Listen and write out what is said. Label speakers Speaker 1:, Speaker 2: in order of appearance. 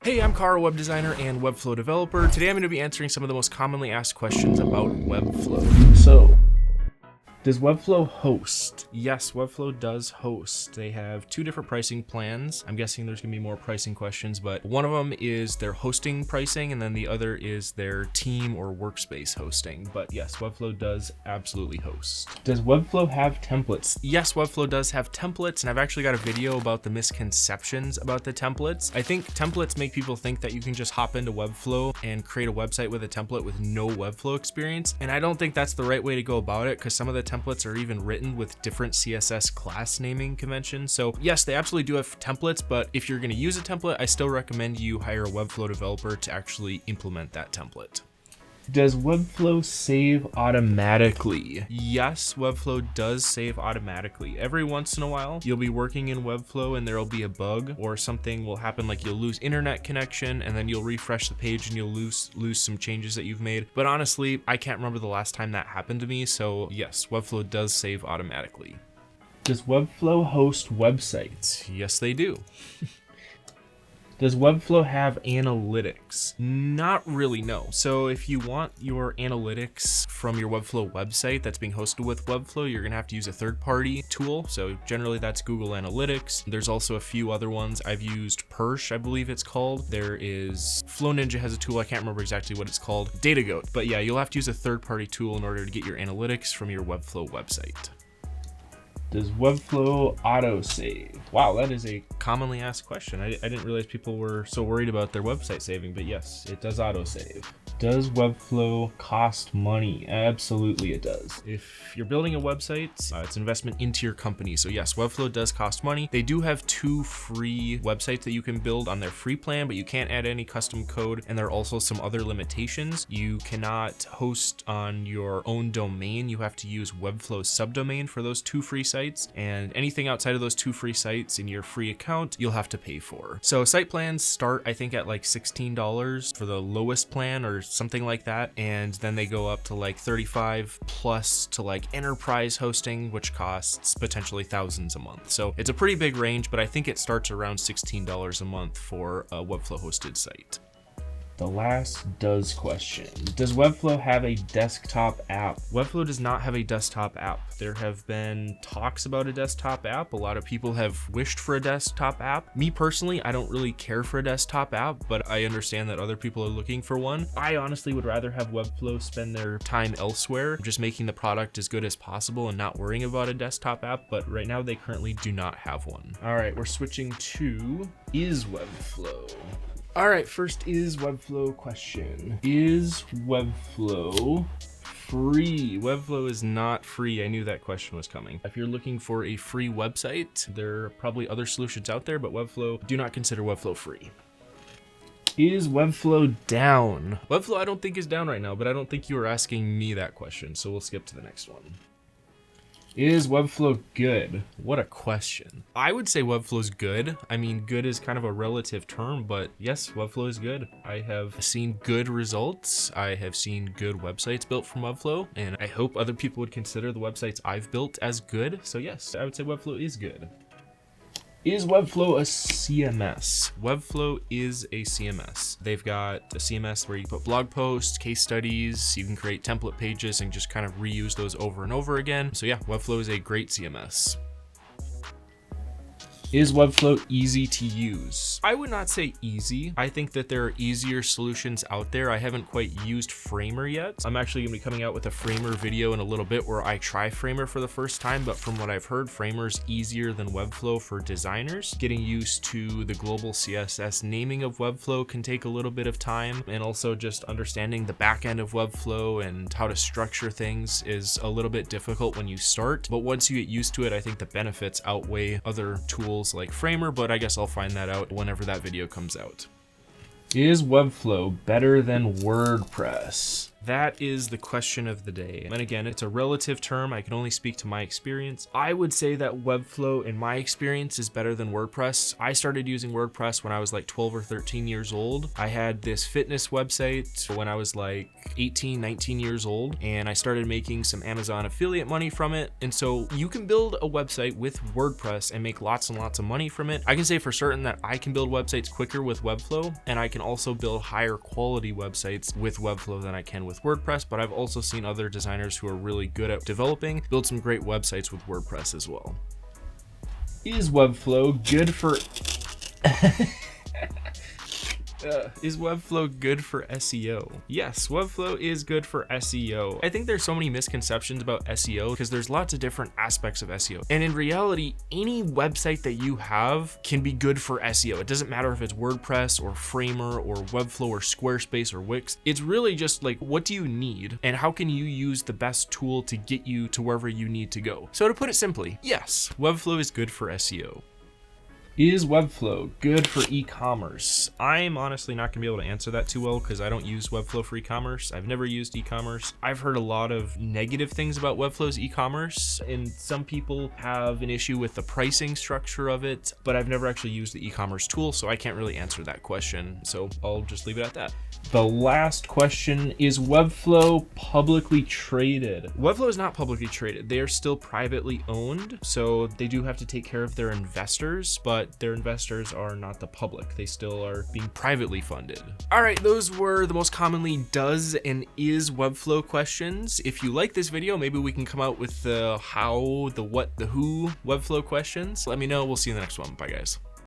Speaker 1: Hey, I'm Carl, web designer and Webflow developer. Today I'm going to be answering some of the most commonly asked questions about Webflow. So, does Webflow host? Yes, Webflow does host. They have two different pricing plans. I'm guessing there's gonna be more pricing questions, but one of them is their hosting pricing, and then the other is their team or workspace hosting. But yes, Webflow does absolutely host. Does Webflow have templates? Yes, Webflow does have templates, and I've actually got a video about the misconceptions about the templates. I think templates make people think that you can just hop into Webflow and create a website with a template with no Webflow experience, and I don't think that's the right way to go about it, because some of the templates are even written with different CSS class naming conventions. So yes, they absolutely do have templates, but if you're going to use a template, I still recommend you hire a Webflow developer to actually implement that template. Does Webflow save automatically? Yes, Webflow does save automatically. Every once in a while, you'll be working in Webflow and there'll be a bug or something will happen, like you'll lose internet connection and then you'll refresh the page and you'll lose some changes that you've made. But honestly, I can't remember the last time that happened to me. So yes, Webflow does save automatically. Does Webflow host websites? Yes, they do. Does Webflow have analytics? Not really, no. So if you want your analytics from your Webflow website that's being hosted with Webflow, you're gonna have to use a third-party tool. So generally that's Google Analytics. There's also a few other ones. I've used Persh, I believe it's called. There is, Flow Ninja has a tool, I can't remember exactly what it's called, DataGoat. But yeah, you'll have to use a third-party tool in order to get your analytics from your Webflow website. Does Webflow autosave? Wow, that is a commonly asked question. I didn't realize people were so worried about their website saving, but yes, it does autosave. Does Webflow cost money? Absolutely it does. If you're building a website, it's an investment into your company. So yes, Webflow does cost money. They do have 2 free websites that you can build on their free plan, but you can't add any custom code. And there are also some other limitations. You cannot host on your own domain. You have to use Webflow subdomain for those 2 free sites. And anything outside of those 2 free sites in your free account, you'll have to pay for. So site plans start, I think, at like $16 for the lowest plan or something like that, and then they go up to like 35 plus to like enterprise hosting, which costs potentially thousands a month. So it's a pretty big range, but I think it starts around $16 a month for a Webflow hosted site. The last does question. Does Webflow have a desktop app? Webflow does not have a desktop app. There have been talks about a desktop app. A lot of people have wished for a desktop app. Me personally, I don't really care for a desktop app, but I understand that other people are looking for one. I honestly would rather have Webflow spend their time elsewhere, just making the product as good as possible and not worrying about a desktop app, but right now they currently do not have one. All right, we're switching to is Webflow. All right, first is Webflow question. Is Webflow free? Webflow is not free. I knew that question was coming. If you're looking for a free website, there are probably other solutions out there, but Webflow, do not consider Webflow free. Is Webflow down? Webflow I don't think is down right now, but I don't think you were asking me that question, so we'll skip to the next one. Is Webflow good? What a question. I would say Webflow's good. I mean, good is kind of a relative term, but yes, Webflow is good. I have seen good results. I have seen good websites built from Webflow, and I hope other people would consider the websites I've built as good. So yes, I would say Webflow is good. Is Webflow a CMS? Webflow is a CMS. They've got a CMS where you put blog posts, case studies, you can create template pages and just kind of reuse those over and over again. So yeah, Webflow is a great CMS. Is Webflow easy to use? I would not say easy. I think that there are easier solutions out there. I haven't quite used Framer yet. I'm actually gonna be coming out with a Framer video in a little bit where I try Framer for the first time, but from what I've heard, Framer's easier than Webflow for designers. Getting used to the global CSS naming of Webflow can take a little bit of time, and also just understanding the back end of Webflow and how to structure things is a little bit difficult when you start. But once you get used to it, I think the benefits outweigh other tools like Framer, but I guess I'll find that out whenever that video comes out. Is Webflow better than WordPress? That is the question of the day. And again, it's a relative term. I can only speak to my experience. I would say that Webflow, in my experience, is better than WordPress. I started using WordPress when I was like 12 or 13 years old. I had this fitness website when I was like 18, 19 years old, and I started making some Amazon affiliate money from it. And so you can build a website with WordPress and make lots and lots of money from it. I can say for certain that I can build websites quicker with Webflow, and I can also build higher quality websites with Webflow than I can with WordPress, but I've also seen other designers who are really good at developing build some great websites with WordPress as well. Is Webflow good for is Webflow good for SEO? Yes, Webflow is good for SEO. I think there's so many misconceptions about SEO because there's lots of different aspects of SEO. And in reality, any website that you have can be good for SEO. It doesn't matter if it's WordPress or Framer or Webflow or Squarespace or Wix. It's really just like, what do you need and how can you use the best tool to get you to wherever you need to go? So to put it simply, yes, Webflow is good for SEO. Is Webflow good for e-commerce? I'm honestly not gonna be able to answer that too well because I don't use Webflow for e-commerce. I've never used e-commerce. I've heard a lot of negative things about Webflow's e-commerce, and some people have an issue with the pricing structure of it, but I've never actually used the e-commerce tool, so I can't really answer that question. So I'll just leave it at that. The last question, is Webflow publicly traded? Webflow is not publicly traded. They are still privately owned, so they do have to take care of their investors, but their investors are not the public. They still are being privately funded. All right, those were the most commonly does and is Webflow questions. If you like this video, maybe we can come out with the how, the what, the who Webflow questions. Let me know. We'll see you in the next one. Bye, guys.